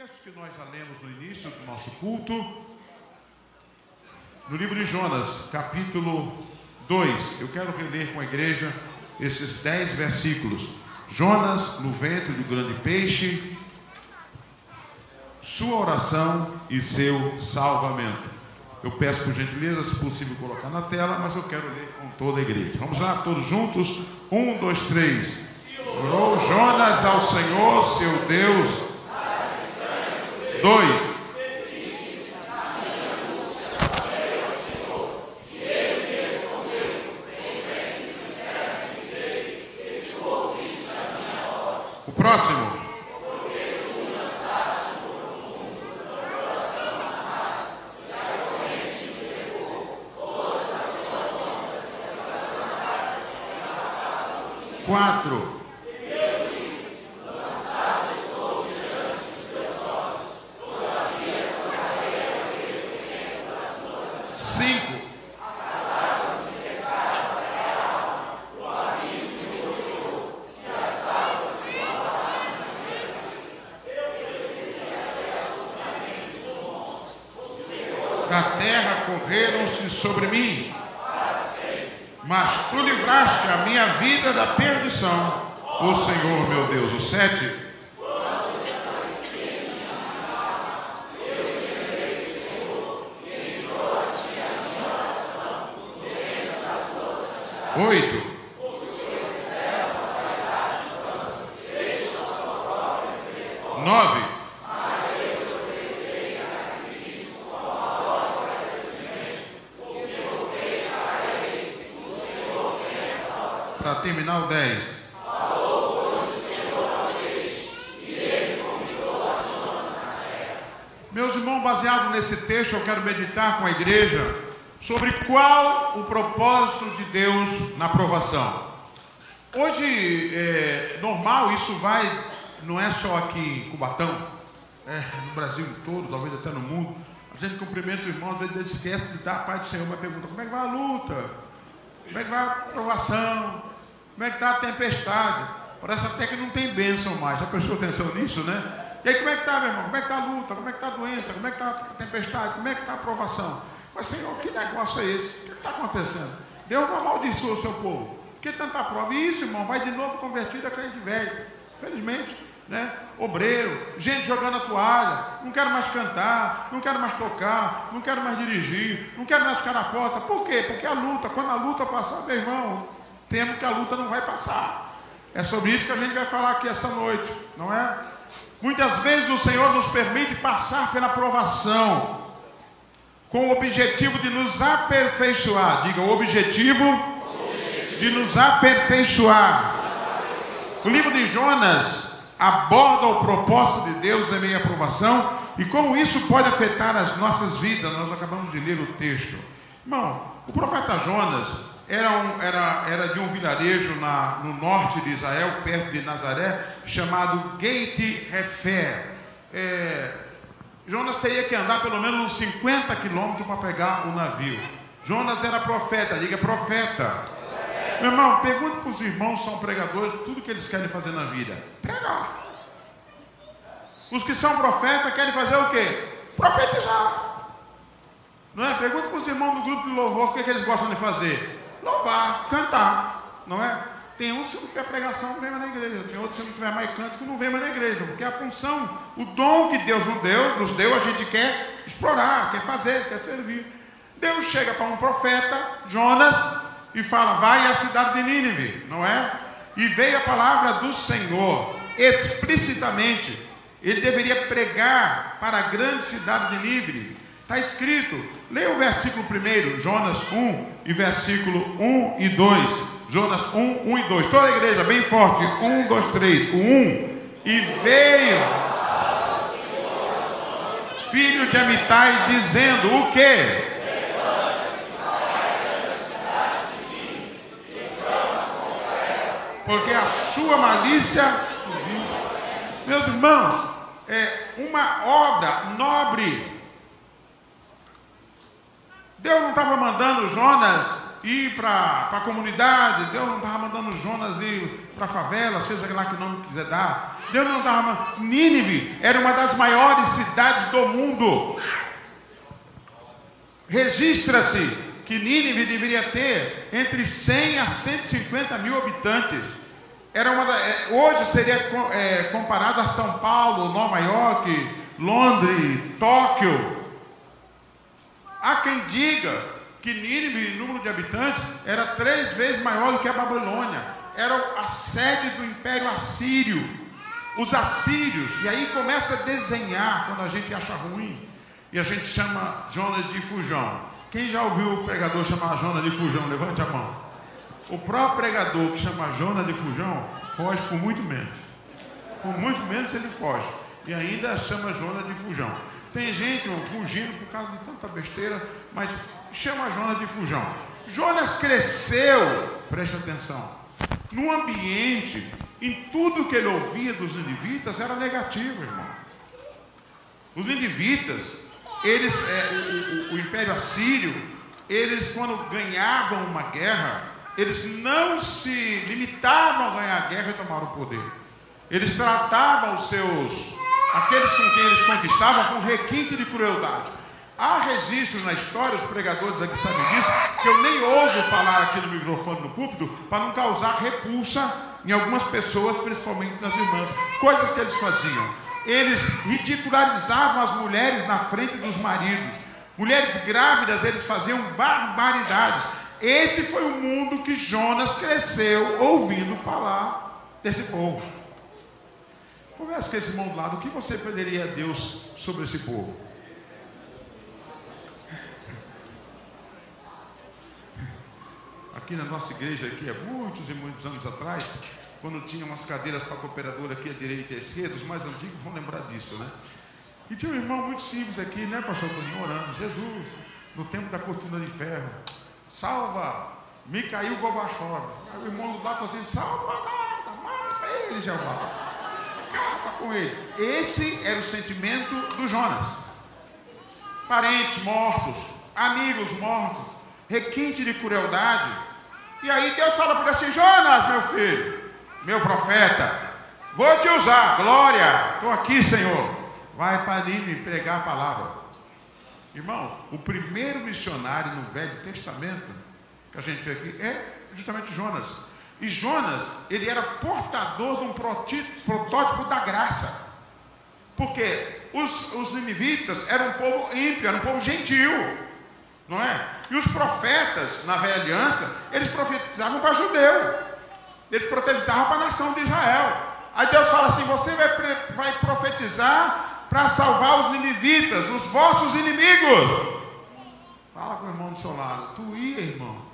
texto que nós já lemos no início do nosso culto, no livro de Jonas, capítulo 2. Eu quero reler com a igreja esses 10 versículos. Jonas no ventre do grande peixe, sua oração e seu salvamento. Eu peço por gentileza, se possível, colocar na tela, mas eu quero ler com toda a igreja. Vamos lá, todos juntos. 1, 2, 3. Orou Jonas ao Senhor, seu Deus. 2. O próximo. Quatro. 5. 'Da terra correram-se sobre mim, mas tu livraste a minha vida da perdição, ó Senhor meu Deus. O 7. 8. 9. Para terminar o 10. Meus irmãos, baseado nesse texto, eu quero meditar com a igreja sobre qual o propósito de Deus na provação. Hoje, normal, isso não é só aqui em Cubatão, no Brasil todo, talvez até no mundo. A gente cumprimenta o irmão, às vezes esquece de dar a paz do Senhor, mas pergunta: como é que vai a luta? Como é que vai a provação? Como é que está a tempestade? Parece até que não tem bênção mais. Já prestou atenção nisso, né? E aí, como é que está, meu irmão? Como é que está a luta? Como é que está a doença? Como é que está a tempestade? Como é que está a provação? Mas, Senhor, que negócio é esse? O que está acontecendo? Deus não amaldiçoa o seu povo. Que tanta prova? E isso, irmão, vai de novo convertido a crente velho. Infelizmente, né? Obreiro, gente jogando a toalha. Não quero mais cantar, não quero mais tocar, não quero mais dirigir, não quero mais ficar na porta. Por quê? Porque a luta, quando a luta passar, meu irmão, temo que a luta não vai passar. É sobre isso que a gente vai falar aqui essa noite, não é? Muitas vezes o Senhor nos permite passar pela provação com o objetivo de nos aperfeiçoar. Diga, o objetivo de nos aperfeiçoar. O livro de Jonas aborda o propósito de Deus em meio à provação e como isso pode afetar as nossas vidas. Nós acabamos de ler o texto. Irmão, o profeta Jonas era de um vilarejo no norte de Israel, perto de Nazaré, chamado Gat-Hefer. Jonas teria que andar pelo menos uns 50 quilômetros para pegar o navio. Jonas era profeta, diga profeta. Meu irmão, pergunte para os irmãos que são pregadores tudo que eles querem fazer na vida: pregar. Os que são profetas querem fazer o quê? Profetizar. Não é? Pergunte para os irmãos do grupo de louvor o que eles gostam de fazer: louvar, cantar. Não é? Tem uns que não tiver pregação, não vem mais na igreja. Tem outros que não tiver mais canto, que não vem mais na igreja. Porque a função, o dom que Deus nos deu, a gente quer explorar, quer fazer, quer servir. Deus chega para um profeta, Jonas, e fala: vai à cidade de Nínive, não é? E veio a palavra do Senhor, explicitamente. Ele deveria pregar para a grande cidade de Nínive. Está escrito, leia o versículo 1, Jonas 1, e versículo 1 e 2. Jonas 1, 1 e 2. Toda a igreja, bem forte. 1, 2, 3. O 1. E veio filho de Amitai, dizendo o quê? Porque a sua malícia subiu. Meus irmãos, uma obra nobre. Deus não estava mandando Jonas ir para a comunidade. Deus não estava mandando Jonas ir para a favela, seja lá que nome quiser dar. Deus não estava. Nínive era uma das maiores cidades do mundo. Registra-se que Nínive deveria ter entre 100 a 150 mil habitantes. Era hoje seria comparado a São Paulo, Nova York, Londres, Tóquio. Há quem diga que Nínive, em número de habitantes, era 3 vezes maior do que a Babilônia. Era a sede do Império Assírio. Os assírios, e aí começa a desenhar quando a gente acha ruim, e a gente chama Jonas de Fujão. Quem já ouviu o pregador chamar Jonas de Fujão? Levante a mão. O próprio pregador que chama Jonas de Fujão foge por muito menos. Por muito menos ele foge. E ainda chama Jonas de Fujão. Tem gente fugindo por causa de tanta besteira, mas chama Jonas de Fujão. Jonas cresceu, preste atenção, num ambiente, em tudo que ele ouvia dos ninivitas era negativo, irmão. Os ninivitas, eles, o Império Assírio, eles quando ganhavam uma guerra, eles não se limitavam a ganhar a guerra e tomar o poder. Eles tratavam aqueles com quem eles conquistavam com requinte de crueldade. Há registros na história, os pregadores aqui sabem disso, que eu nem ouso falar aqui no microfone no púlpito, para não causar repulsa em algumas pessoas, principalmente nas irmãs. Coisas que eles faziam. Eles ridicularizavam as mulheres na frente dos maridos. Mulheres grávidas, eles faziam barbaridades. Esse foi o mundo que Jonas cresceu ouvindo falar desse povo. Converse com esse irmão do lado. O que você pediria a Deus sobre esse povo? Aqui na nossa igreja, aqui há muitos e muitos anos atrás, quando tinha umas cadeiras para a cooperadora aqui à direita e à esquerda, os mais antigos vão lembrar disso, né? E tinha um irmão muito simples aqui, né, pastor Toninho, orando: Jesus, no tempo da cortina de ferro, salva Mikhail Gorbachev. Aí o irmão do lado falou assim: salva nada, mata ele, Jeová, acaba com ele. Esse era o sentimento do Jonas. Parentes mortos, amigos mortos, requinte de crueldade. E aí Deus fala para ele assim: Jonas, meu filho, meu profeta, vou te usar, glória, estou aqui, Senhor. Vai para Nínive pregar a palavra. Irmão, o primeiro missionário no Velho Testamento que a gente vê aqui é justamente Jonas. E Jonas, ele era portador de um protótipo da graça. Porque os ninivitas eram um povo ímpio, era um povo gentil, não é? E os profetas, na velha aliança, eles profetizavam para judeu. Eles profetizavam para a nação de Israel. Aí Deus fala assim: você vai profetizar para salvar os ninivitas, os vossos inimigos. Fala com o irmão do seu lado: tu ia, irmão?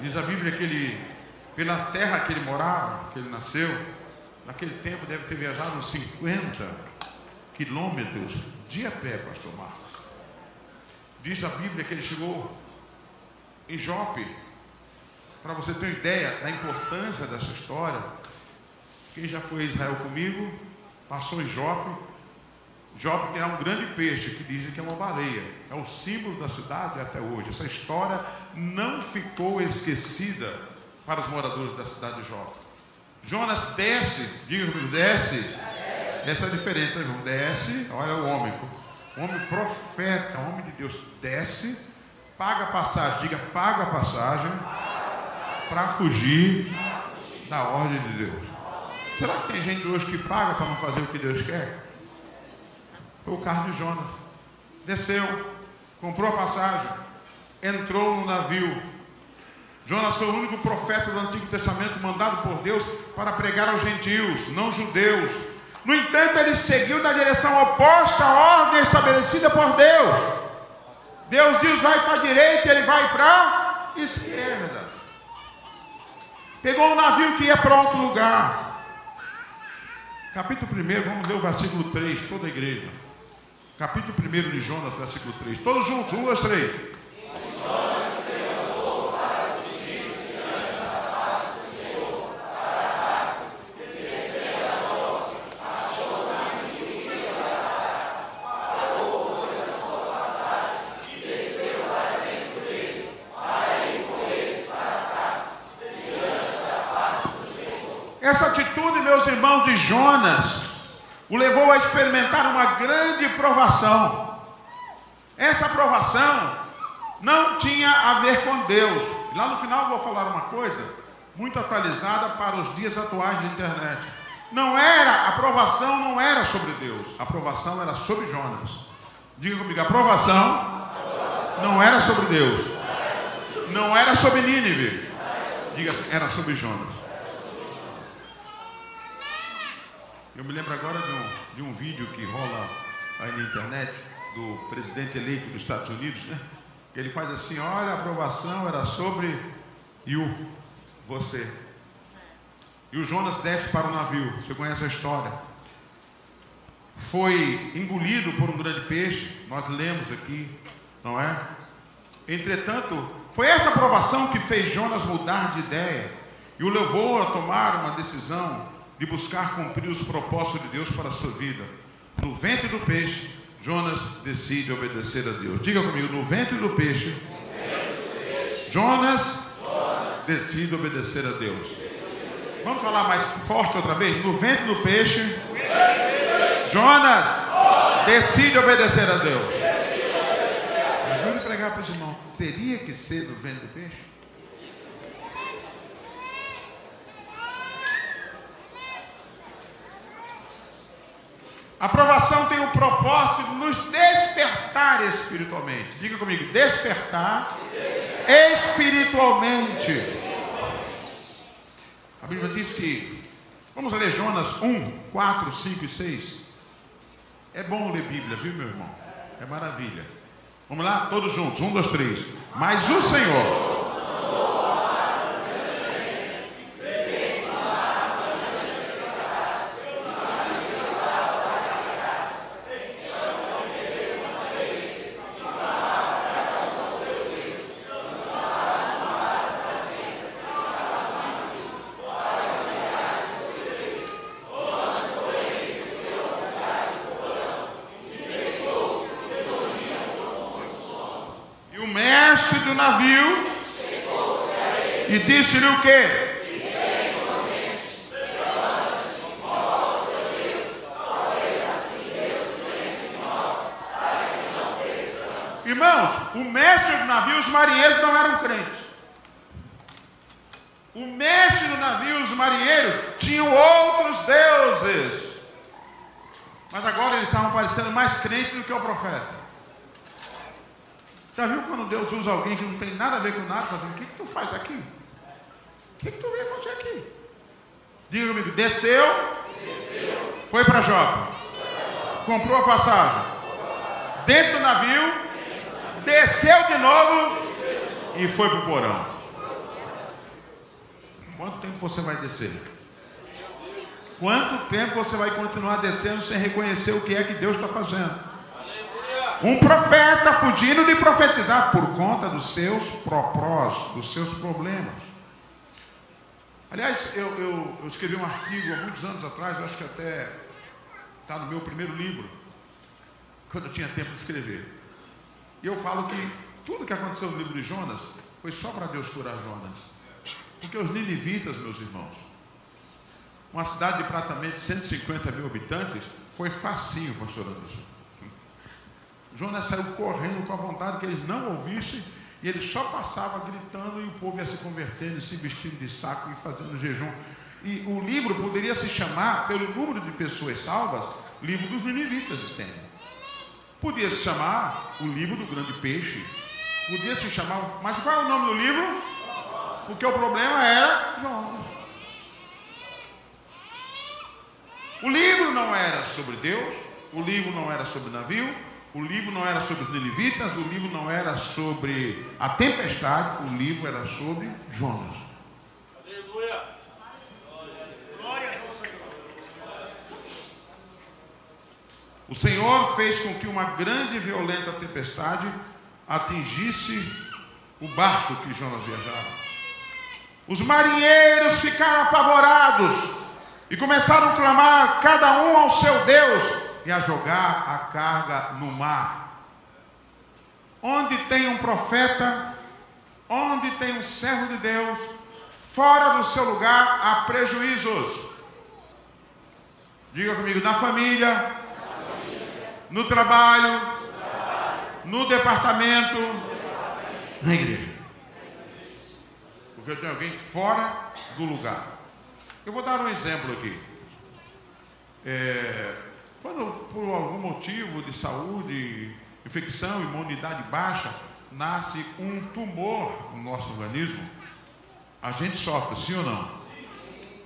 Diz a Bíblia que ele, pela terra que ele morava, que ele nasceu, naquele tempo deve ter viajado uns 50 quilômetros de a pé, pastor Marcos. Diz a Bíblia que ele chegou em Jope. Para você ter uma ideia da importância dessa história, quem já foi a Israel comigo, passou em Jope. Jope tem um grande peixe que dizem que é uma baleia. É o símbolo da cidade até hoje. Essa história não ficou esquecida para os moradores da cidade de Jope. Jonas desce, diga comigo, desce. Essa é diferente, tá, irmão? Desce, olha o homem profeta, homem de Deus, desce, paga a passagem, diga, paga a passagem para fugir da ordem de Deus. Será que tem gente hoje que paga para não fazer o que Deus quer? Foi o caso de Jonas. Desceu, comprou a passagem, entrou no navio. Jonas foi o único profeta do Antigo Testamento mandado por Deus para pregar aos gentios, não judeus. No entanto, ele seguiu na direção oposta à ordem estabelecida por Deus. Deus diz: vai para a direita, ele vai para a esquerda. Pegou um navio que ia para outro lugar. Capítulo 1, vamos ler o versículo 3, toda a igreja. Capítulo 1 de Jonas, versículo 3. Todos juntos, 1, 2, 3. Essa atitude, meus irmãos, de Jonas, o levou a experimentar uma grande provação. Essa provação não tinha a ver com Deus. E lá no final eu vou falar uma coisa muito atualizada para os dias atuais de internet. A provação não era sobre Deus, a provação era sobre Jonas. Diga comigo, a provação não era sobre Deus, não era sobre Nínive. Diga assim, era sobre Jonas. Eu me lembro agora de um vídeo que rola aí na internet do presidente eleito dos Estados Unidos, né? Que ele faz assim: olha, a aprovação era sobre você. E o Jonas desce para o navio. Você conhece a história? Foi engolido por um grande peixe. Nós lemos aqui, não é? Entretanto, foi essa aprovação que fez Jonas mudar de ideia e o levou a tomar uma decisão de buscar cumprir os propósitos de Deus para a sua vida. No ventre do peixe, Jonas decide obedecer a Deus. Diga comigo, no ventre do peixe, Jonas decide obedecer a Deus. Vamos falar mais forte outra vez? No ventre do peixe, Jonas decide obedecer a Deus. Ajude a pregar para os irmãos. Teria que ser no ventre do peixe? A provação tem o propósito de nos despertar espiritualmente. Diga comigo, despertar espiritualmente. A Bíblia diz que, vamos ler Jonas 1, 4, 5 e 6. É bom ler Bíblia, viu, meu irmão? É maravilha. Vamos lá, todos juntos, 1, 2, 3. Mas o Senhor... do navio e disse-lhe o quê? Irmãos, o mestre do navio, os marinheiros não eram crentes. O mestre do navio, os marinheiros tinham outros deuses, mas agora eles estavam parecendo mais crentes do que o profeta. Já viu quando Deus usa alguém que não tem nada a ver com nada, fazendo: o que tu faz aqui? O que tu veio fazer aqui? Diga comigo, desceu. Foi para Jope, comprou a passagem, dentro do navio, desceu de novo e foi para o porão. Quanto tempo você vai descer? Quanto tempo você vai continuar descendo sem reconhecer o que é que Deus está fazendo? Um profeta fugindo de profetizar por conta dos seus propósitos, dos seus problemas. Aliás, eu escrevi um artigo há muitos anos atrás, eu acho que até está no meu primeiro livro, quando eu tinha tempo de escrever. E eu falo que tudo que aconteceu no livro de Jonas foi só para Deus curar Jonas. Porque os ninivitas, meus irmãos, uma cidade de praticamente 150 mil habitantes, foi facinho, pastor Anderson. Jonas saiu correndo com a vontade que eles não ouvissem, e ele só passava gritando, e o povo ia se convertendo, se vestindo de saco e fazendo jejum. E o livro poderia se chamar, pelo número de pessoas salvas, livro dos ninivitas, Estênio. Podia se chamar o livro do grande peixe, podia se chamar, mas qual é o nome do livro? Porque o problema era Jonas. O livro não era sobre Deus, o livro não era sobre o navio, o livro não era sobre os ninivitas, o livro não era sobre a tempestade, o livro era sobre Jonas. Aleluia! Glória ao Senhor! O Senhor fez com que uma grande e violenta tempestade atingisse o barco que Jonas viajava. Os marinheiros ficaram apavorados e começaram a clamar, cada um ao seu Deus, e a jogar a carga no mar. Onde tem um profeta, onde tem um servo de Deus, Fora do seu lugar há prejuízos. Diga comigo, na família, no trabalho, no departamento, na igreja. Porque eu tenho alguém fora do lugar. Eu vou dar um exemplo aqui. Quando por algum motivo de saúde, infecção, imunidade baixa, nasce um tumor no nosso organismo, a gente sofre, sim ou não?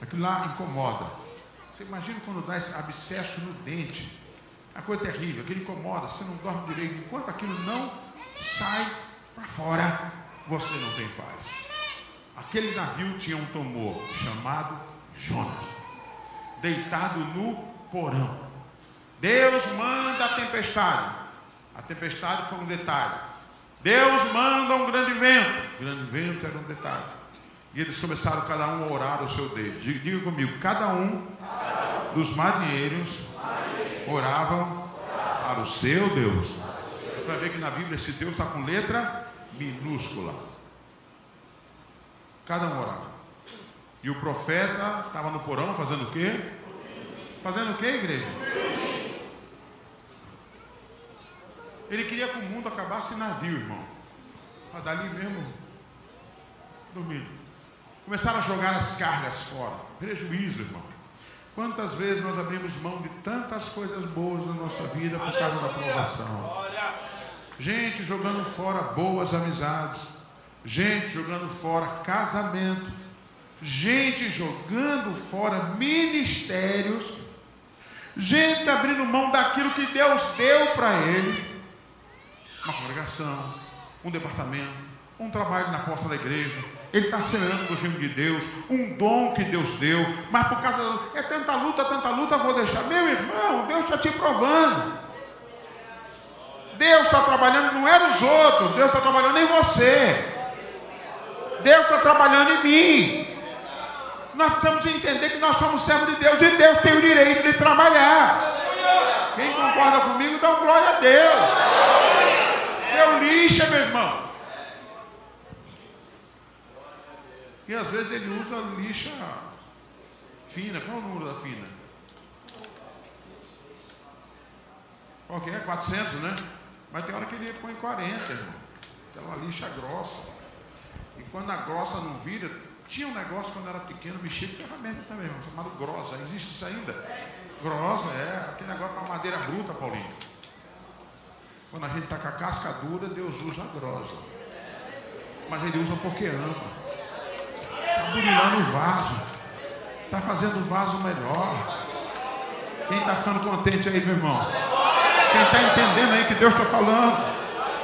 Aquilo lá incomoda. Você imagina quando dá esse abscesso no dente, a coisa terrível, aquilo incomoda, você não dorme direito, enquanto aquilo não sai para fora, você não tem paz. Aquele navio tinha um tumor chamado Jonas, deitado no porão. Deus manda a tempestade foi um detalhe. Deus manda um grande vento, o grande vento era um detalhe. E eles começaram cada um a orar ao seu Deus. Diga comigo, cada um dos marinheiros oravam para o seu Deus. Você vai ver que na Bíblia esse Deus está com letra minúscula. Cada um orava. E o profeta estava no porão fazendo o quê? Fazendo o quê, igreja? Ele queria que o mundo acabasse em navio, irmão. Para dali mesmo dormir. Começaram a jogar as cargas fora. Prejuízo, irmão. Quantas vezes nós abrimos mão de tantas coisas boas na nossa vida por causa da provação? Gente jogando fora boas amizades. Gente jogando fora casamento. Gente jogando fora ministérios. Gente abrindo mão daquilo que Deus deu para ele. Uma congregação, um departamento, um trabalho na porta da igreja. Ele está semeando do reino de Deus, um dom que Deus deu, mas por causa é tanta luta, vou deixar. Meu irmão, Deus está te provando. Deus está trabalhando, não é nos outros, Deus está trabalhando em você. Deus está trabalhando em mim. Nós precisamos entender que nós somos servos de Deus e Deus tem o direito de trabalhar. Quem concorda comigo, dá glória a Deus. Deus lixa, meu irmão. E às vezes ele usa lixa fina. Qual é o número da fina? Qual que é? 400, né? Mas tem hora que ele põe 40, irmão. Aquela lixa grossa. E quando a grossa não vira, tinha um negócio quando era pequeno, mexia de ferramenta também, irmão, chamado grossa. Existe isso ainda? Grossa, aquele negócio para madeira bruta, Paulinho. Quando a gente está com a casca dura, Deus usa a grossa. Mas ele usa porque ama. Está burilando o vaso. Está fazendo o vaso melhor. Quem está ficando contente aí, meu irmão? Quem está entendendo aí que Deus está falando?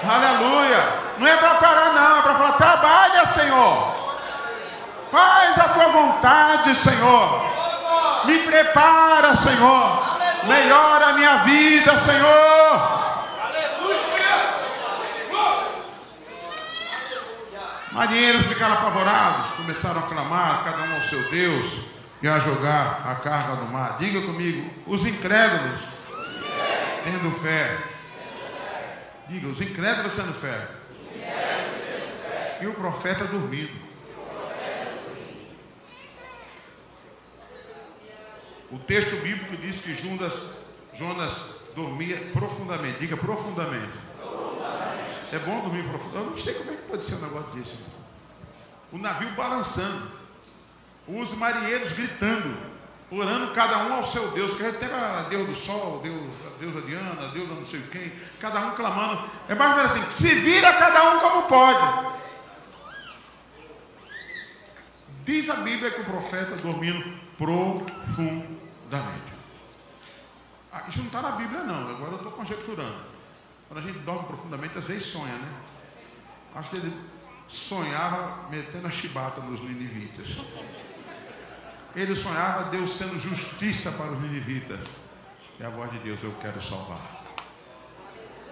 Aleluia! Não é para parar não, é para falar, trabalha, Senhor. Faz a tua vontade, Senhor. Me prepara, Senhor. Melhora a minha vida, Senhor. Marinheiros ficaram apavorados, começaram a clamar, cada um ao seu Deus, e a jogar a carga no mar. Diga comigo, os incrédulos tendo fé. Diga, os incrédulos tendo fé. E o profeta dormindo. O texto bíblico diz que Jonas dormia profundamente. Diga, profundamente. É bom dormir profundamente. Eu não sei como é que pode ser um negócio desse. O navio balançando. Os marinheiros gritando. Orando cada um ao seu Deus. Que a gente tem a Deus do sol, Deus da Diana, Deus da não sei quem. Cada um clamando. É mais ou menos assim. Se vira cada um como pode. Diz a Bíblia que o profeta dormindo profundamente. Isso não está na Bíblia não. Agora eu estou conjecturando. Quando a gente dorme profundamente, às vezes sonha, né? Acho que ele sonhava metendo a chibata nos ninivitas. Ele sonhava Deus sendo justiça para os ninivitas. E a voz de Deus, eu quero salvar.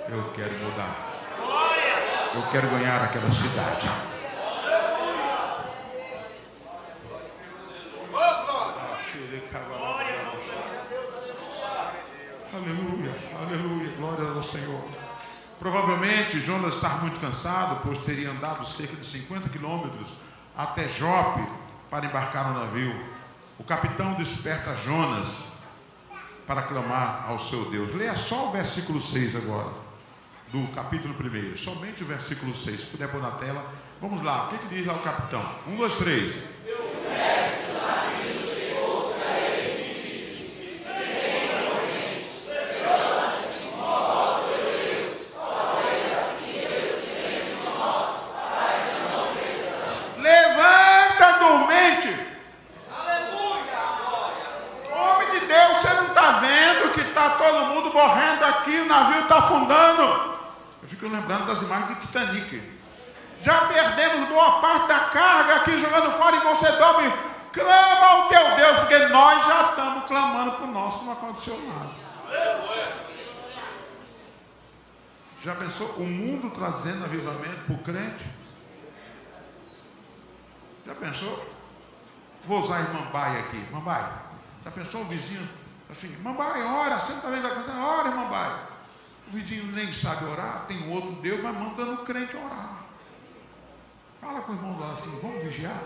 Eu quero mudar. Eu quero ganhar aquela cidade. Aleluia, aleluia, glória ao Senhor. Provavelmente Jonas estava muito cansado, pois teria andado cerca de 50 quilômetros até Jope para embarcar no navio. O capitão desperta Jonas para clamar ao seu Deus. Leia só o versículo 6 agora, do capítulo 1, somente o versículo 6, se puder pôr na tela. Vamos lá, o que diz lá o capitão? 1, 2, 3. Levanta, dormente. Homem de Deus, você não está vendo que está todo mundo morrendo aqui, o navio está afundando. Eu fico lembrando das imagens do Titanic. Já perdemos boa parte da carga aqui jogando fora, e você dorme, clama ao teu Deus, porque nós já estamos clamando para o nosso, não aconteceu nada. Já pensou o mundo trazendo avivamento para o crente? Já pensou? Vou usar a irmã Baia aqui. Irmã Baia, já pensou o vizinho assim, irmã Baia, ora, você não está vendo a coisa? Ora, irmã Baia. O vizinho nem sabe orar, tem outro Deus, mas mandando o crente orar. Fala com o irmão lá assim, vamos vigiar?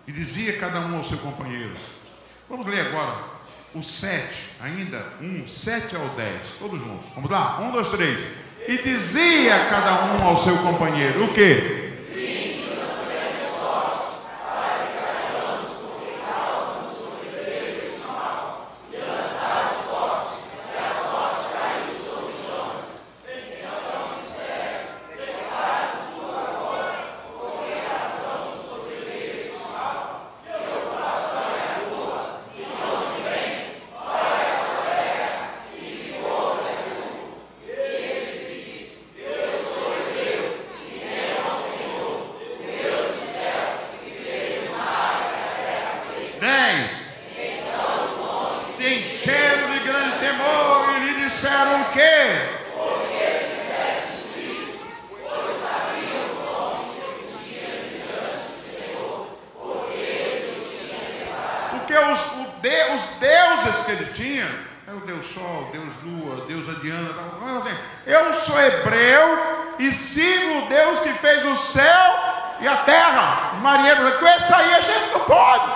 E dizia cada um ao seu companheiro. Vamos ler agora o 7, ainda, 7 ao 10, todos juntos. Vamos lá? 1, 2, 3. E dizia cada um ao seu companheiro, o quê? Os deuses que ele tinha, era o Deus Sol, Deus Lua, Deus Diana, eu sou hebreu e sigo o Deus que fez o céu e a terra. Os marinheiros, com esse aí a gente não pode.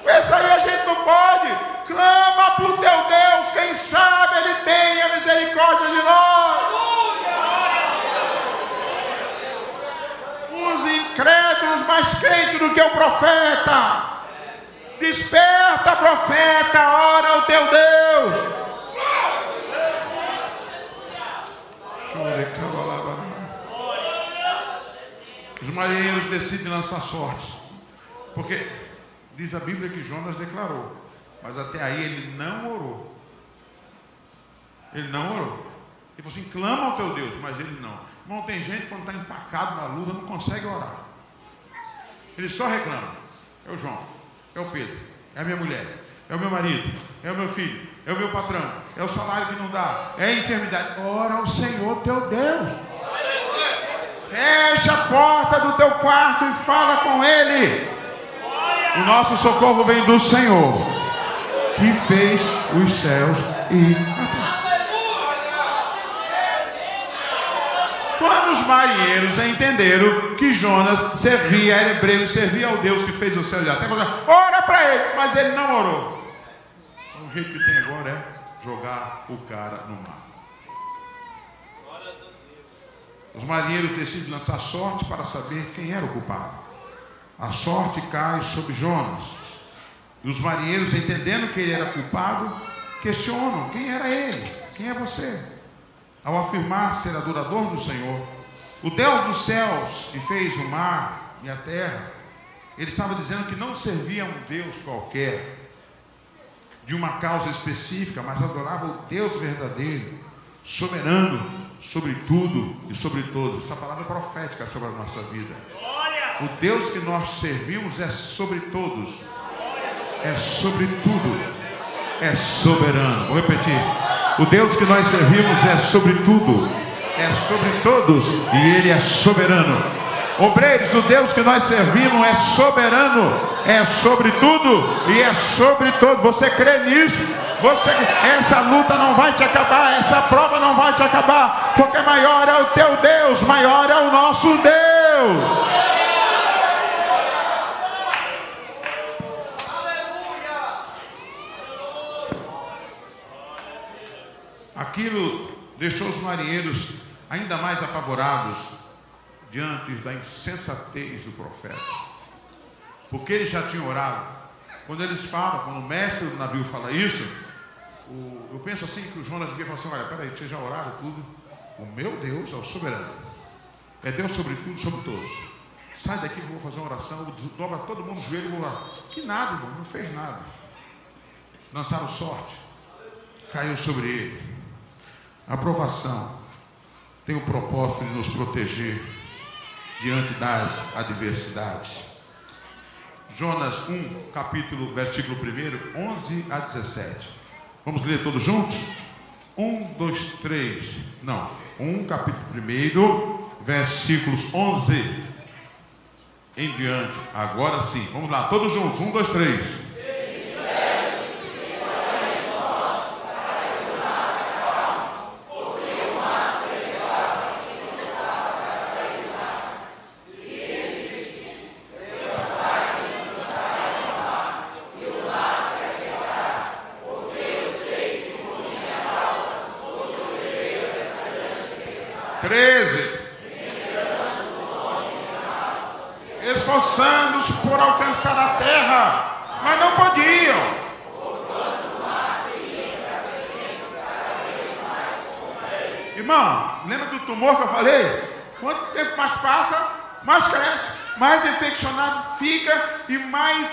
Com esse aí a gente não pode. Clama para o teu Deus, quem sabe ele tenha misericórdia de nós. Os incrédulos mais crentes do que o profeta. Desperta, profeta, ora ao teu Deus. Os marinheiros decidem lançar sorte, porque diz a Bíblia que Jonas declarou, mas até aí ele não orou. Ele não orou. Ele falou assim, clama ao teu Deus, mas ele não. Irmão, tem gente quando está empacado na luta não consegue orar. Ele só reclama. É o João, é o Pedro, é a minha mulher, é o meu marido, é o meu filho, é o meu patrão, é o salário que não dá, é a enfermidade. Ora ao Senhor teu Deus. Fecha a porta do teu quarto e fala com Ele. O nosso socorro vem do Senhor, que fez os céus e a terra. Quando os marinheiros entenderam que Jonas servia, era hebreu, servia ao Deus que fez o céu e a terra, ora para ele, mas ele não orou. O jeito que tem agora é jogar o cara no mar. Os marinheiros decidem lançar sorte para saber quem era o culpado. A sorte cai sobre Jonas. E os marinheiros, entendendo que ele era culpado, questionam: quem era ele? Quem é você? Ao afirmar ser adorador do Senhor, o Deus dos céus que fez o mar e a terra, ele estava dizendo que não servia a um Deus qualquer, de uma causa específica, mas adorava o Deus verdadeiro, soberano sobre tudo e sobre todos. Essa palavra é profética sobre a nossa vida. O Deus que nós servimos é sobre todos, é sobre tudo, é soberano. Vou repetir: o Deus que nós servimos é sobre tudo, é sobre todos, e Ele é soberano. Obreiros, o Deus que nós servimos é soberano, é sobre tudo e é sobre todo. Você crê nisso? Essa luta não vai te acabar, essa prova não vai te acabar, porque maior é o teu Deus, maior é o nosso Deus. Aquilo deixou os marinheiros ainda mais apavorados diante da insensatez do profeta, porque eles já tinham orado. Quando eles falam, quando o mestre do navio fala isso, eu penso assim que o Jonas devia falar assim: olha, peraí, vocês já oraram tudo? O meu Deus é o soberano, é Deus sobre tudo, sobre todos. Sai daqui que eu vou fazer uma oração, dobra todo mundo o joelho e vou orar. Que nada, irmão, não fez nada. Lançaram sorte, caiu sobre ele. A aprovação tem o propósito de nos proteger diante das adversidades. Jonas 1, capítulo, versículo 1, 11 a 17. Vamos ler todos juntos? 1, 2, 3. Não. 1, capítulo 1, versículos 11 em diante. Agora sim. Vamos lá, todos juntos. 1, 2, 3. Esforçando-se por alcançar a terra, mas não podiam. Irmão, lembra do tumor que eu falei? Quanto tempo mais passa, mais cresce, mais infeccionado fica e mais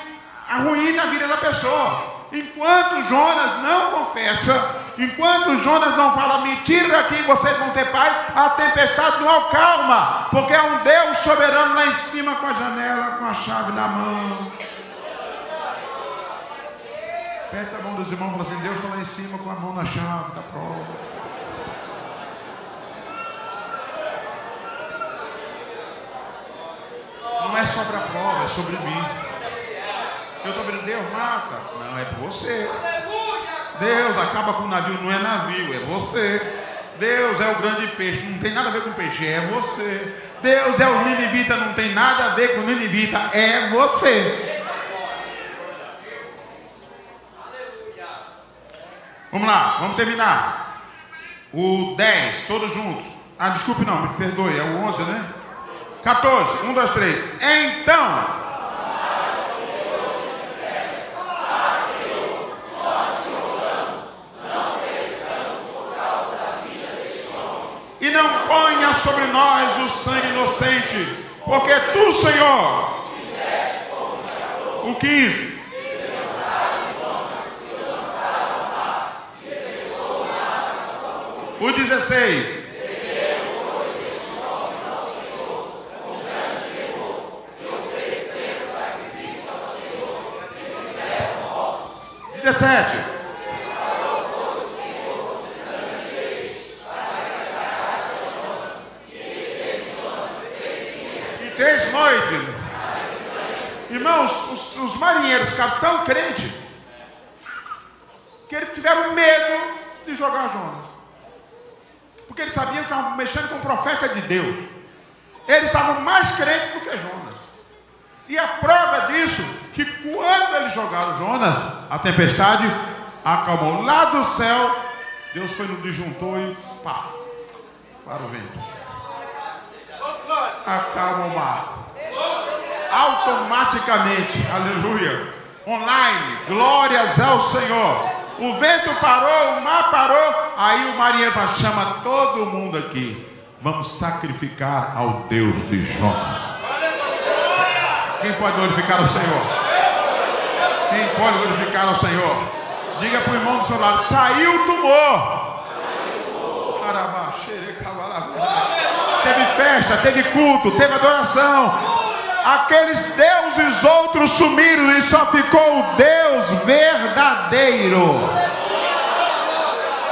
arruína a vida da pessoa. Enquanto Jonas não confessa, enquanto Jonas não fala, me tira daqui, vocês vão ter paz, a tempestade não acalma, porque é um Deus soberano lá em cima com a janela, com a chave na mão. Aperta a mão dos irmãos e fala assim: Deus está lá em cima com a mão na chave da prova. Não é sobre a prova, é sobre mim. Eu estou vendo, Deus mata. Não, é você. Deus acaba com o navio, não é navio, é você. Deus é o grande peixe, não tem nada a ver com peixe, é você. Deus é o ninivita, não tem nada a ver com ninivita, é você. Vamos lá, vamos terminar. O 10, todos juntos. Ah, desculpe não, me perdoe, é o 11, né? 14, 1, 2, 3. Então... e não ponha sobre nós o sangue inocente, porque tu, Senhor, o 15, o 16, o 17, três noites. Irmãos, os marinheiros ficaram tão crentes que eles tiveram medo de jogar Jonas, porque eles sabiam que estavam mexendo com o profeta de Deus. Eles estavam mais crentes do que Jonas. E a prova disso, que quando eles jogaram Jonas, a tempestade acalmou. Lá do céu, Deus foi no disjuntor e pá, para o vento. Acalma o mar. Automaticamente, aleluia. Online, glórias ao Senhor. O vento parou, o mar parou. Aí o marinheiro chama todo mundo aqui. Vamos sacrificar ao Deus de Jonas. Quem pode glorificar ao Senhor? Quem pode glorificar ao Senhor? Diga para o irmão do seu lado: saiu o tumor. Teve festa, teve culto, teve adoração. Aqueles deuses outros sumiram e só ficou o Deus verdadeiro.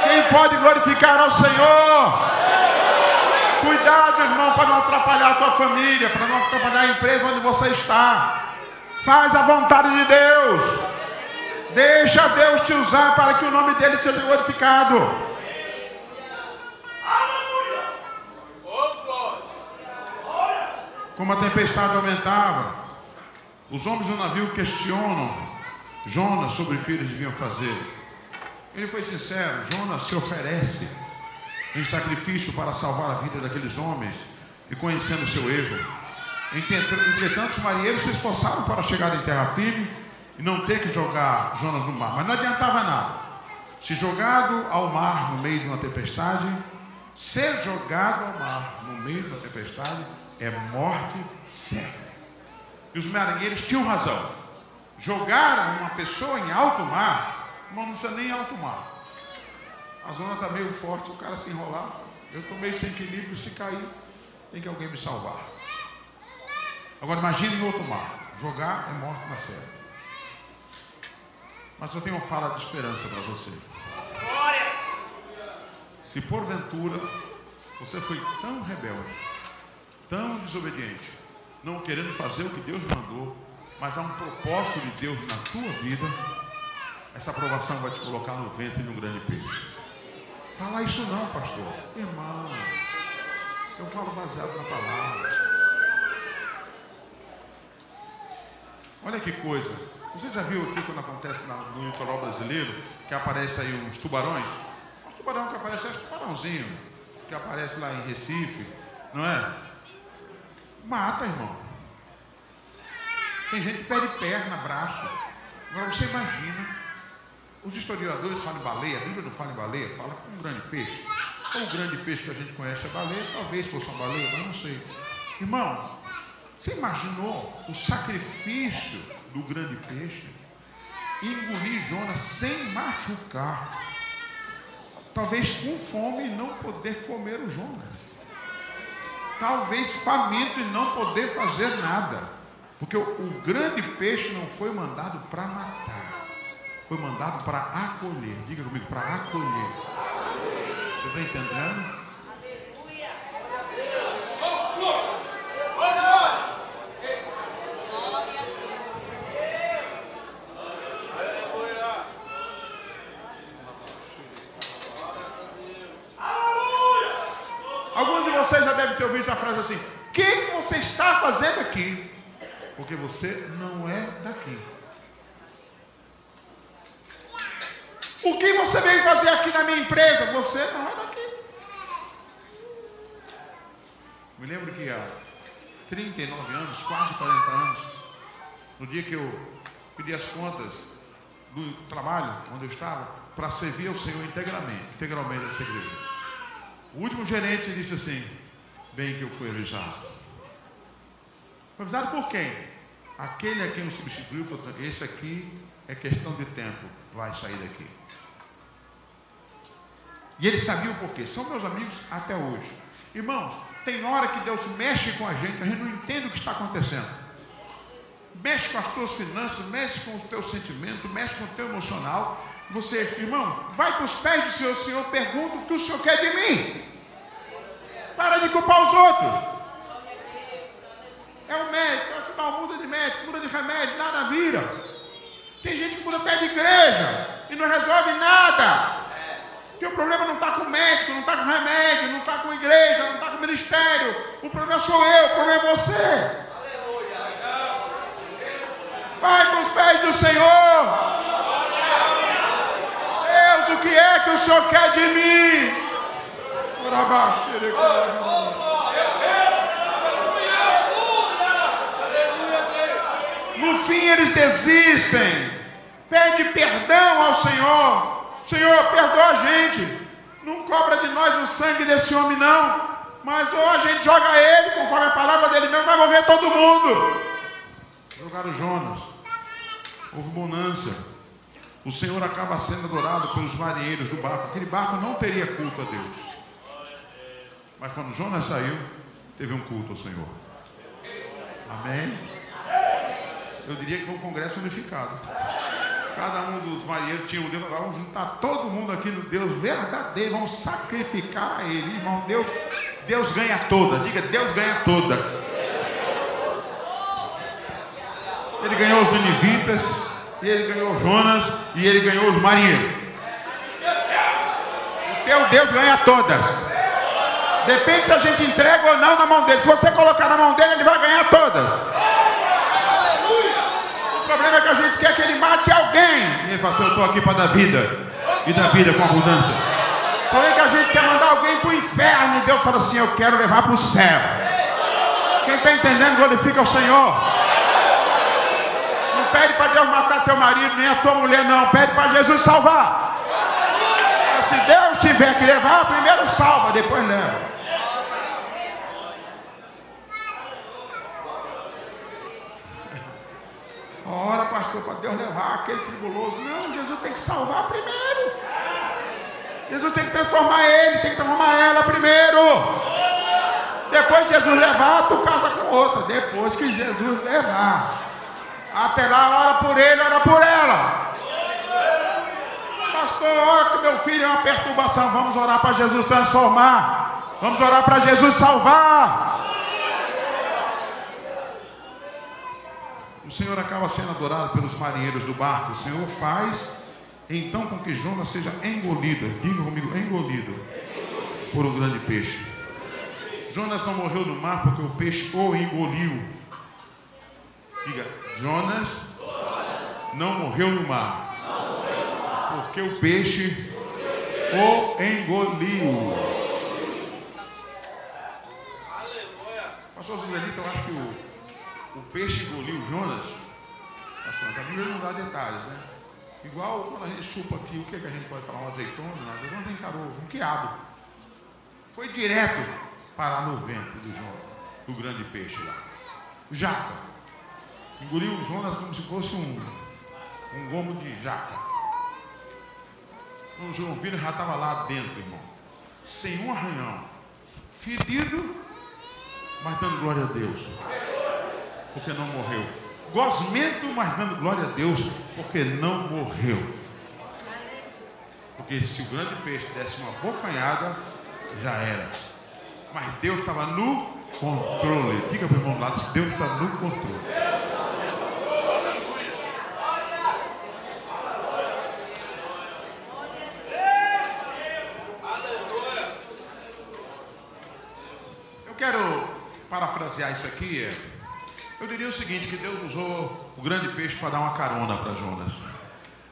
Quem pode glorificar ao Senhor? Cuidado, irmão, para não atrapalhar a tua família, para não atrapalhar a empresa onde você está. Faz a vontade de Deus. Deixa Deus te usar para que o nome dele seja glorificado. Como a tempestade aumentava, os homens do navio questionam Jonas sobre o que eles deviam fazer. Ele foi sincero. Jonas se oferece em sacrifício para salvar a vida daqueles homens, e conhecendo o seu erro. Entretanto, os marinheiros se esforçaram para chegar em terra firme e não ter que jogar Jonas no mar, mas não adiantava nada. Se jogado ao mar no meio de uma tempestade, ser jogado ao mar no meio de uma tempestade é morte certa. E os marinheiros tinham razão. Jogaram uma pessoa em alto mar, não precisa nem alto mar. A zona está meio forte, o cara se enrolar, eu estou meio sem equilíbrio, se cair, tem que alguém me salvar. Agora imagine no outro mar, jogar é morte na certa. Mas eu tenho uma fala de esperança para você. Se porventura você foi tão rebelde, tão desobediente, não querendo fazer o que Deus mandou, mas há um propósito de Deus na tua vida, essa aprovação vai te colocar no ventre de um grande peixe. Fala isso não, pastor. Irmão, eu falo baseado na palavra. Olha que coisa. Você já viu aqui quando acontece no litoral brasileiro, que aparece aí uns tubarões? Os tubarão que aparece é um tubarãozinho, que aparece lá em Recife, não é? Mata, irmão. Tem gente que perde perna, braço. Agora você imagina. Os historiadores falam em baleia, a Bíblia não fala em baleia, fala com um grande peixe. Ou o grande peixe que a gente conhece é baleia, talvez fosse uma baleia, mas não sei. Irmão, você imaginou o sacrifício do grande peixe? Engolir Jonas sem machucar. Talvez com fome e não poder comer o Jonas. Talvez faminto e não poder fazer nada. Porque o grande peixe não foi mandado para matar. Foi mandado para acolher. Diga comigo, para acolher. Você está entendendo? Alguns de vocês já devem ter ouvido essa frase assim: o que você está fazendo aqui? Porque você não é daqui. O que você veio fazer aqui na minha empresa? Você não é daqui. Me lembro que há 39 anos, quase 40 anos, no dia que eu pedi as contas do trabalho onde eu estava, para servir ao Senhor integralmente essa igreja. O último gerente disse assim: bem que eu fui avisado. Foi avisado por quem? Aquele a quem eu substituiu falou assim: esse aqui é questão de tempo, vai sair daqui. E eles sabiam por quê. São meus amigos até hoje. Irmãos, tem hora que Deus mexe com a gente não entende o que está acontecendo. Mexe com as tuas finanças, mexe com o teu sentimento, mexe com o teu emocional. Você, irmão, vai para os pés do Senhor. Senhor, pergunta o que o Senhor quer de mim. Para de culpar os outros. É o médico, é o muda de médico, muda de remédio, nada vira. Tem gente que muda até de igreja e não resolve nada. Porque o problema não está com o médico, não está com remédio, não está com a igreja, não está com o ministério. O problema sou eu, o problema é você. Vai para os pés do Senhor. Deus, o que é que o Senhor quer de mim? No fim eles desistem. Pede perdão ao Senhor. Senhor, perdoa a gente. Não cobra de nós o sangue desse homem não. Mas ou a gente joga ele, conforme a palavra dele mesmo, vai morrer todo mundo. Jogaram Jonas. Houve bonança. O Senhor acaba sendo adorado pelos marinheiros do barco. Aquele barco não teria culto a Deus. Mas quando Jonas saiu, teve um culto ao Senhor. Amém? Eu diria que foi um congresso unificado. Cada um dos marinheiros tinha um Deus. Agora vamos juntar todo mundo aqui no Deus verdadeiro. Vamos sacrificar a Ele. Irmão, Deus Deus ganha todas. Diga, Deus ganha todas. Ele ganhou os ninivitas, e ele ganhou Jonas, e ele ganhou os marinheiros. O teu Deus ganha todas. Depende se a gente entrega ou não na mão dele. Se você colocar na mão dele, ele vai ganhar todas. O problema é que a gente quer que ele mate alguém. E ele fala assim, eu estou aqui para dar vida. E dar vida com abundância. O problema é que a gente quer mandar alguém para o inferno. E Deus fala assim, eu quero levar para o céu. Quem está entendendo, glorifica o Senhor. Não pede para Deus matar teu marido, nem a tua mulher, não. Pede para Jesus salvar. Mas se Deus tiver que levar, primeiro salva, depois leva. Ora, pastor, para Deus levar aquele tribuloso. Não, Jesus tem que salvar primeiro. Jesus tem que transformar ele, tem que transformar ela primeiro. Depois que Jesus levar, tu casa com outra. Depois que Jesus levar. Até lá, ora por ele, ora por ela. Pastor, ora que meu filho é uma perturbação. Vamos orar para Jesus transformar. Vamos orar para Jesus salvar. O Senhor acaba sendo adorado pelos marinheiros do barco. O Senhor faz então com que Jonas seja engolido. Diga comigo, engolido por um grande peixe. Jonas não morreu no mar porque o peixe o engoliu. Diga, Jonas não morreu no mar porque o peixe o engoliu. Pastor Zilelito, eu acho que o peixe engoliu Jonas. A Bíblia não dá detalhes, né? Igual quando a gente chupa aqui, o que a gente pode falar? Um azeitona? Não tem caroço, um quiabo. Foi direto parar no ventre do Jonas, do grande peixe lá. Jaca. Engoliu o Jonas como se fosse um gomo de jaca. O João Filho já estava lá dentro, irmão. Sem um arranhão. Ferido, mas dando glória a Deus. Porque não morreu. Gosmento, mas dando glória a Deus, porque não morreu. Porque se o grande peixe desse uma bocanhada, já era. Mas Deus estava no controle. Diga para o irmão do lado, Deus está no controle. Eu quero parafrasear isso aqui. Eu diria o seguinte, que Deus usou o grande peixe para dar uma carona para Jonas.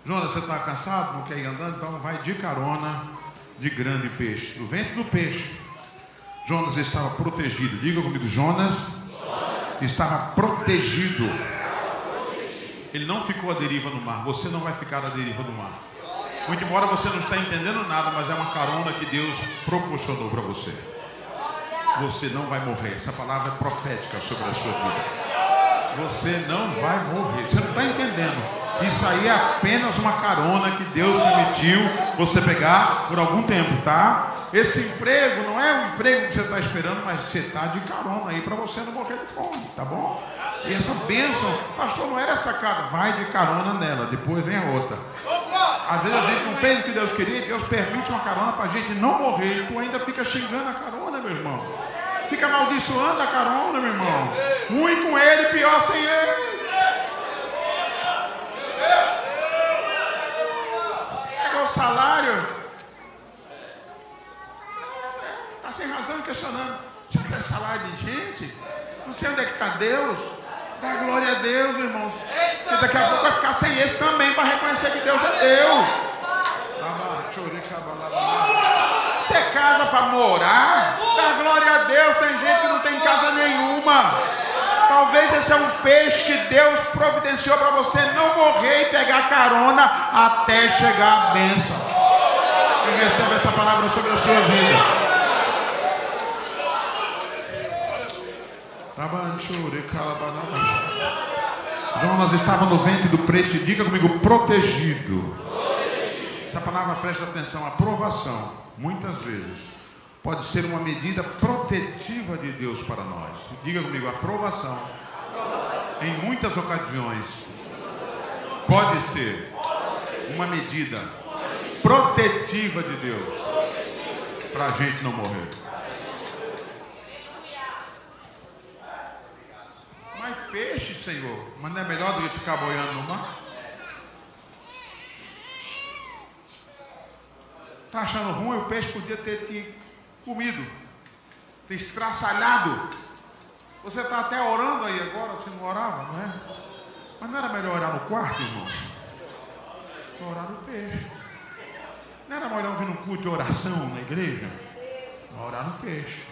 Jonas, você está cansado, não quer ir andando? Então vai de carona de grande peixe. No ventre do peixe, Jonas estava protegido. Diga comigo, Jonas estava protegido. Ele não ficou à deriva no mar. Você não vai ficar à deriva no mar. Muito embora você não está entendendo nada, mas é uma carona que Deus proporcionou para você. Você não vai morrer. Essa palavra é profética sobre a sua vida. Você não vai morrer. Você não está entendendo. Isso aí é apenas uma carona que Deus permitiu você pegar por algum tempo, tá? Esse emprego não é um emprego que você está esperando, mas você está de carona aí para você não morrer de fome, tá bom? E essa bênção, pastor, não era essa cara. Vai de carona nela, depois vem a outra. Às vezes a gente não fez o que Deus queria, Deus permite uma carona para a gente não morrer. E tu ainda fica xingando a carona, meu irmão. Fica amaldiçoando a carona, meu irmão. Ruim com ele, pior sem ele. Pega o salário. Está sem razão questionando. Você quer salário de gente? Não sei onde é que está Deus. Dá glória a Deus, irmãos. Porque daqui a pouco vai ficar sem esse também para reconhecer que Deus é Deus. Você casa para morar? Dá glória a Deus. Tem gente que não tem casa nenhuma. Talvez esse é um peixe que Deus providenciou para você não morrer e pegar carona até chegar a bênção. Quem recebe essa palavra sobre a sua vida? Jonas estava no ventre do peixe. Diga comigo, protegido. Essa palavra, presta atenção, aprovação, muitas vezes pode ser uma medida protetiva de Deus para nós. Diga comigo, aprovação, em muitas ocasiões, pode ser uma medida protetiva de Deus para a gente não morrer. peixe, Senhor. Mas não é melhor do que ficar boiando no mar? Está achando ruim? O peixe podia ter te comido, ter estraçalhado. Você está até orando aí agora, você não orava, não é? Mas não era melhor orar no quarto, irmão? Orar no peixe. Não era melhor vir num culto de oração na igreja? Vai orar no peixe.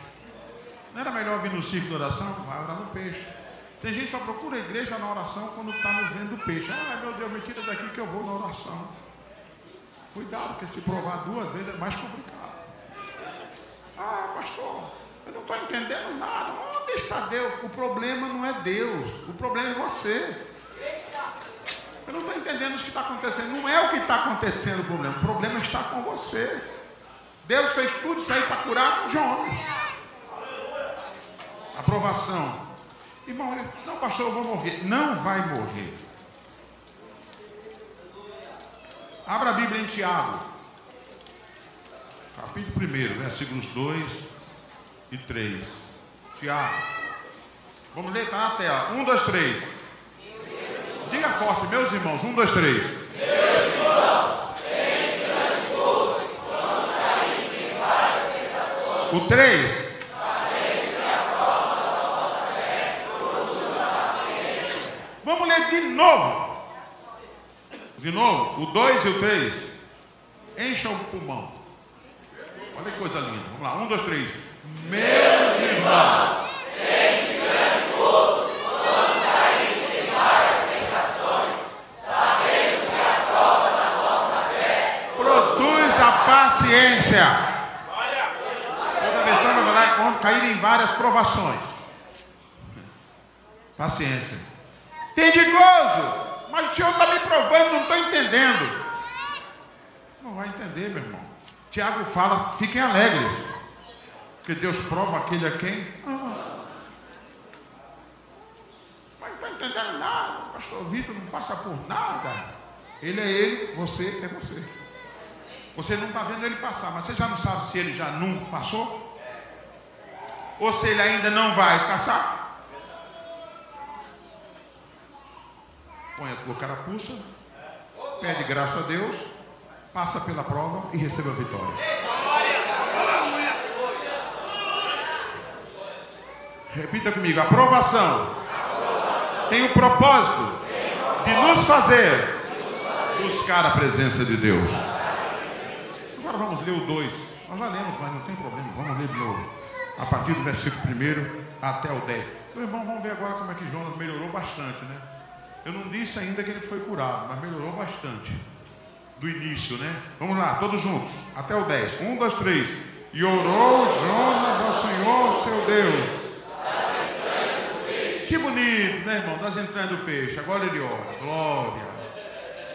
Não era melhor vir no ciclo de oração? Vai orar no peixe. Tem gente que só procura a igreja na oração quando está no vento do peixe. Ah, meu Deus, me tira daqui que eu vou na oração. Cuidado, porque se provar 2 vezes é mais complicado. Ah, pastor, eu não estou entendendo nada. Onde está Deus? O problema não é Deus, o problema é você. Eu não estou entendendo o que está acontecendo. Não é o que está acontecendo o problema está com você. Deus fez tudo isso aí para curar Jonas. Aprovação. Irmão, não, pastor, eu vou morrer. Não vai morrer. Abra a Bíblia em Tiago, capítulo 1, versículos 2 e 3. Tiago. Vamos ler, está na tela. 1, 2, 3. Diga forte, meus irmãos. 1, 2, 3. Meus irmãos, tem grande gozo quando caímos em várias tentações. O 3. Sabendo que a prova da nossa fé produz a paciência. Vamos ler de novo. De novo, o 2 e o 3. Encha o pulmão. Olha que coisa linda. Vamos lá, 1, 2, 3. Meus irmãos, tem grande gozo quando caímos em várias tentações, sabendo que a prova da nossa fé produz a paciência. Outra versão vai falar quando cair em várias provações. Paciência. Tem de gozo. Mas o Senhor está me provando, não estou entendendo. Não vai entender, meu irmão. Tiago fala, fiquem alegres, porque Deus prova aquele a quem ama. Mas não estou entendendo nada. O pastor Vitor não passa por nada. Ele é ele, você é você. Você não está vendo ele passar, mas você já não sabe se ele já não passou? Ou se ele ainda não vai passar? Põe a tua carapuça, pede graça a Deus, passa pela prova e receba a vitória. Repita comigo, a aprovação tem o propósito de nos fazer buscar a presença de Deus. Agora vamos ler o 2. Nós já lemos, mas não tem problema, vamos ler de novo. A partir do versículo 1 até o 10. Meu irmão, vamos ver agora como é que Jonas melhorou bastante, né? Eu não disse ainda que ele foi curado, mas melhorou bastante. Do início, né? Vamos lá, todos juntos. Até o 10. 1, 2, 3. E orou Jonas ao Senhor, seu Deus. Que bonito, né, irmão? Das entranhas do peixe. Agora ele ora. Glória.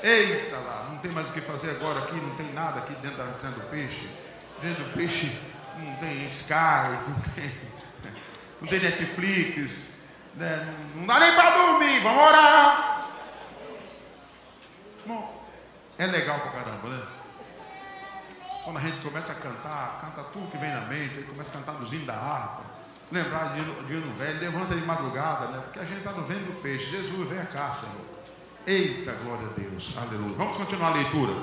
Eita lá, não tem mais o que fazer agora aqui. Não tem nada aqui dentro da entranha do peixe. Dentro do peixe não tem Sky, não tem Netflix. Né? Não dá nem para dormir, vamos orar. Bom, é legal pra caramba, né? Quando a gente começa a cantar, canta tudo que vem na mente, aí começa a cantar dos hinos da harpa, lembrar de hino velho, levanta de madrugada, né? Porque a gente está no vento do peixe. Jesus, vem cá, Senhor. Eita, glória a Deus, aleluia. Vamos continuar a leitura.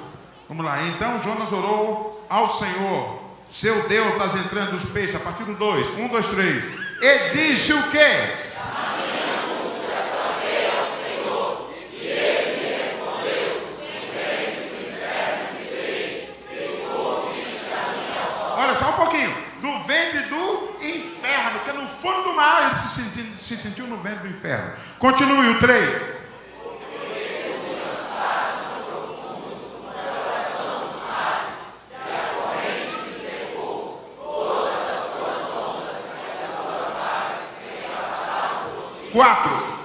Vamos lá. Então Jonas orou ao Senhor, seu Deus, das entranhas dos peixes, a partir do 2, 1, 2, 3. E disse o quê? Olha só um pouquinho. Do ventre do inferno. Porque no fundo do mar ele se sentiu no ventre do inferno. Continue o 3. Quatro.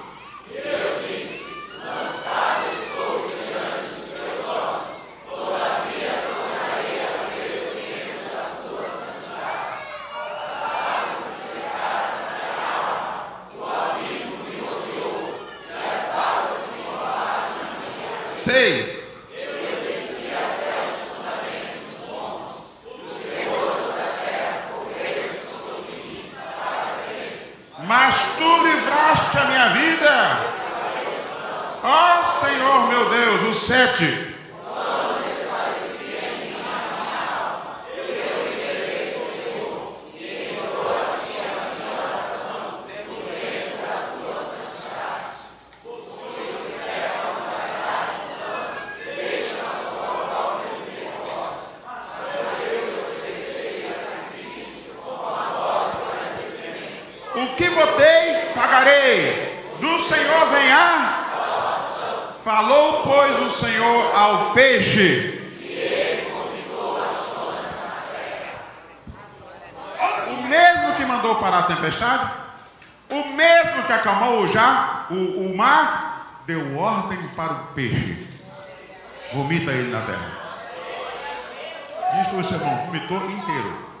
Seis. Mas tu livraste conforte a minha vida. Ó Senhor meu Deus, o 7. O que botei, pagarei. Do Senhor vem a. Falou, pois, o Senhor ao peixe. O mesmo que mandou parar a tempestade, o mesmo que acalmou o mar, deu ordem para o peixe. Vomita ele na terra. Diz para o seu irmão, vomitou inteiro.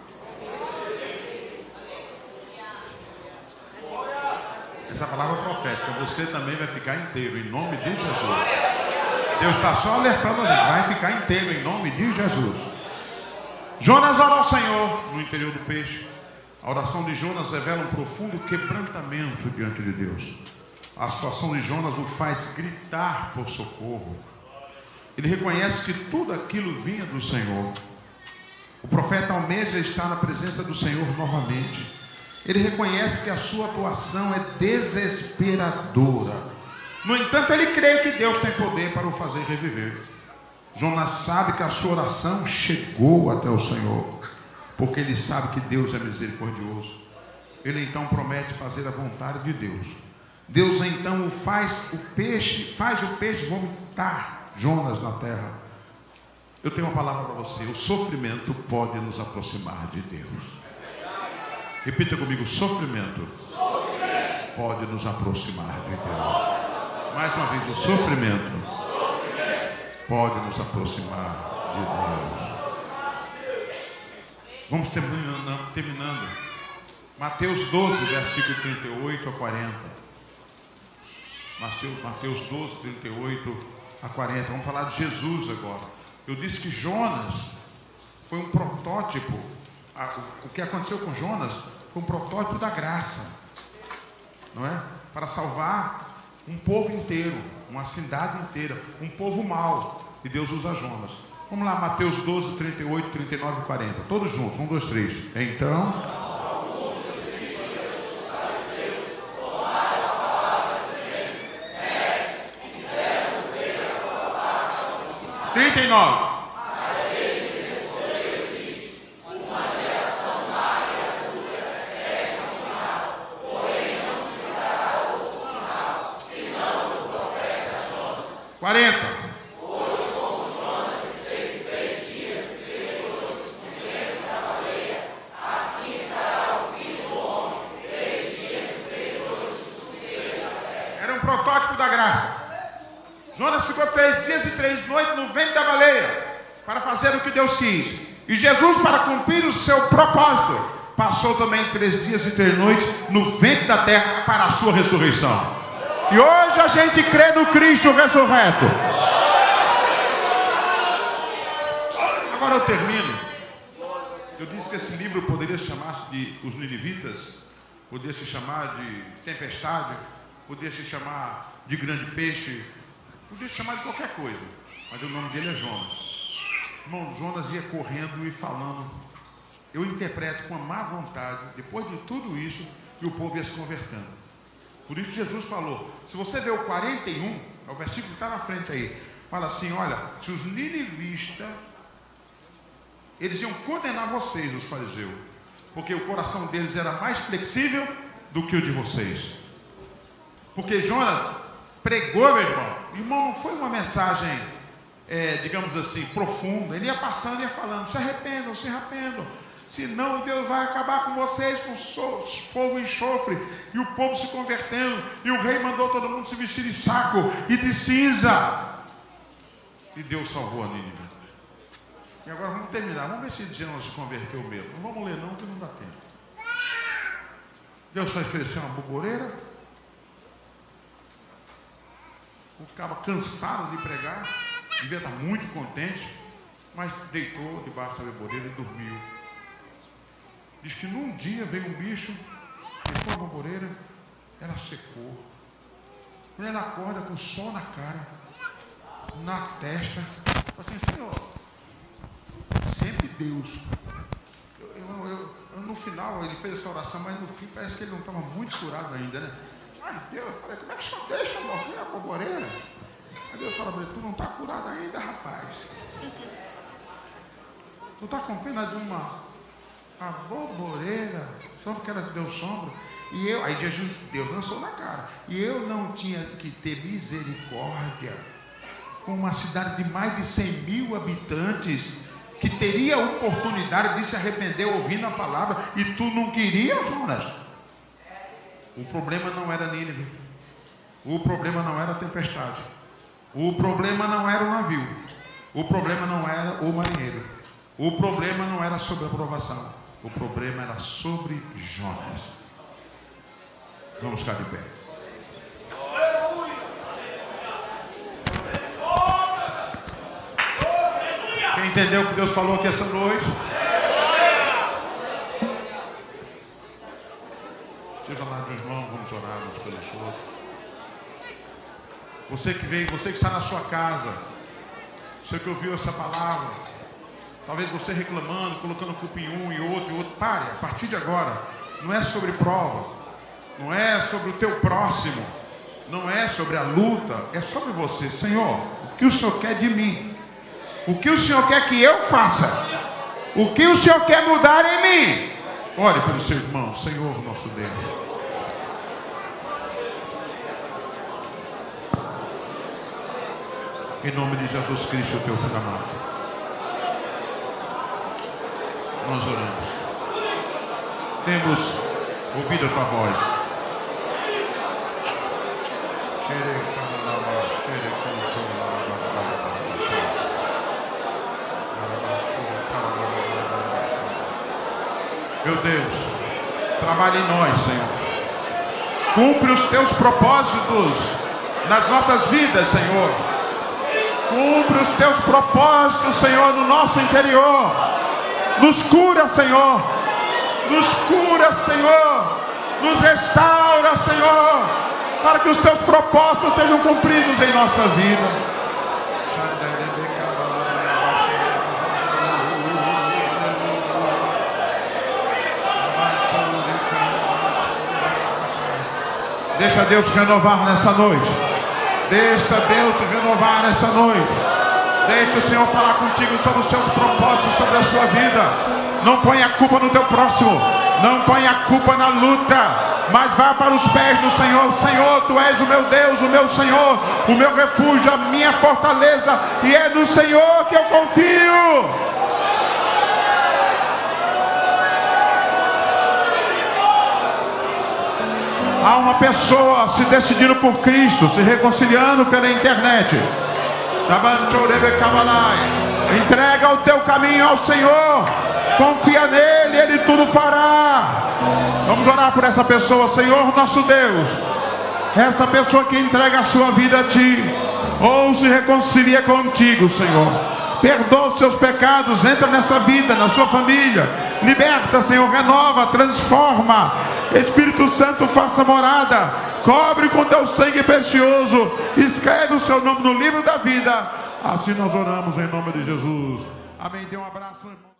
Essa palavra profética, você também vai ficar inteiro, em nome de Jesus. Deus está só alertando a gente, vai ficar inteiro, em nome de Jesus. Jonas ora ao Senhor no interior do peixe. A oração de Jonas revela um profundo quebrantamento diante de Deus. A situação de Jonas o faz gritar por socorro. Ele reconhece que tudo aquilo vinha do Senhor. O profeta almeja estar na presença do Senhor novamente. Ele reconhece que a sua atuação é desesperadora. No entanto, ele crê que Deus tem poder para o fazer reviver. Jonas sabe que a sua oração chegou até o Senhor, porque ele sabe que Deus é misericordioso. Ele então promete fazer a vontade de Deus. Deus então faz o peixe vomitar Jonas na terra. Eu tenho uma palavra para você: o sofrimento pode nos aproximar de Deus. Repita comigo: sofrimento pode nos aproximar de Deus. Mais uma vez, o sofrimento pode nos aproximar de Deus. Vamos terminando. Mateus 12, versículo 38 a 40. Mateus 12, 38 a 40. Vamos falar de Jesus agora. Eu disse que Jonas foi um protótipo. O que aconteceu com Jonas foi um protótipo da graça, não é? Para salvar um povo inteiro, uma cidade inteira, um povo mau. E Deus usa Jonas. Vamos lá, Mateus 12, 38, 39 e 40. Todos juntos, 1, 2, 3. Então... 39. Era um protótipo da graça. Jonas ficou 3 dias e 3 noites no ventre da baleia para fazer o que Deus quis. E Jesus, para cumprir o seu propósito, passou também 3 dias e 3 noites no ventre da terra para a sua ressurreição. E hoje a gente crê no Cristo ressurreto. Agora eu termino. Eu disse que esse livro poderia chamar-se de Os Ninivitas, poderia se chamar de Tempestade, poderia se chamar de Grande Peixe, podia chamar de qualquer coisa, mas o nome dele é Jonas. Irmão, Jonas ia correndo e falando. Eu interpreto com a má vontade, depois de tudo isso, que o povo ia se convertendo. Por isso Jesus falou, se você vê o 41, é o versículo que está na frente aí, fala assim, olha, se os ninivistas, eles iam condenar vocês, os fariseus, porque o coração deles era mais flexível do que o de vocês. Porque Jonas pregou, meu irmão. Irmão, não foi uma mensagem, digamos assim, profunda. Ele ia passando e ia falando, se arrependam, senão Deus vai acabar com vocês com fogo e enxofre. E o povo se convertendo, e o rei mandou todo mundo se vestir de saco e de cinza. E Deus salvou a Nínive. E agora vamos terminar, vamos ver se Jonas se converteu mesmo. Não vamos ler não, que não dá tempo. Deus só ofereceu uma bugoreira. O cara cansado de pregar, devia estar muito contente, mas deitou debaixo da arvoreira e dormiu. Diz que num dia veio um bicho, pegou a arvoreira, ela secou. Quando ela acorda com o sol na cara, na testa, assim, Senhor, sempre Deus. No final, ele fez essa oração, mas no fim parece que ele não estava muito curado ainda, né? Ai, Deus, eu falei, como é que o senhor deixa morrer a boboreira? Aí Deus fala para ele, tu não está curado ainda, rapaz. Tu está com pena de uma boboreira, só porque ela te deu sombra. E eu, aí Deus lançou na cara. E eu não tinha que ter misericórdia com uma cidade de mais de 100.000 habitantes, que teria a oportunidade de se arrepender ouvindo a palavra, e tu não querias, Jonas? O problema não era Nínive, o problema não era a tempestade, o problema não era o navio, o problema não era o marinheiro, o problema não era sobre a provação, o problema era sobre Jonas. Vamos ficar de pé. Quem entendeu o que Deus falou aqui essa noite? Seja lá do irmão, vamos orar uns pelos outros. Você que veio, você que está na sua casa, você que ouviu essa palavra, talvez você reclamando, colocando culpa em um e outro, pare, a partir de agora, não é sobre prova, não é sobre o teu próximo, não é sobre a luta, é sobre você. Senhor, o que o Senhor quer de mim? O que o Senhor quer que eu faça? O que o Senhor quer mudar em mim? Ore pelo seu irmão, Senhor nosso Deus. Em nome de Jesus Cristo, teu filho amado, nós oramos. Temos ouvido a tua voz. Meu Deus, trabalhe em nós, Senhor. Cumpre os teus propósitos nas nossas vidas, Senhor. Cumpre os teus propósitos, Senhor, no nosso interior. Nos cura, Senhor. Nos cura, Senhor. Nos restaura, Senhor, para que os teus propósitos sejam cumpridos em nossa vida. Deixa Deus te renovar nessa noite. Deixa Deus te renovar nessa noite. Deixa o Senhor falar contigo sobre os seus propósitos, sobre a sua vida. Não ponha a culpa no teu próximo. Não ponha a culpa na luta. Mas vá para os pés do Senhor. Senhor, tu és o meu Deus, o meu Senhor, o meu refúgio, a minha fortaleza. E é no Senhor que eu confio. Há uma pessoa se decidindo por Cristo, se reconciliando pela internet. Entrega o teu caminho ao Senhor. Confia nele, ele tudo fará. Vamos orar por essa pessoa. Senhor nosso Deus, essa pessoa que entrega a sua vida a ti, ou se reconcilia contigo, Senhor. Perdoa os seus pecados, entra nessa vida, na sua família. Liberta, Senhor, renova, transforma. Espírito Santo, faça morada. Cobre com teu sangue precioso. Escreve o seu nome no livro da vida. Assim nós oramos em nome de Jesus. Amém. Dê um abraço, irmão.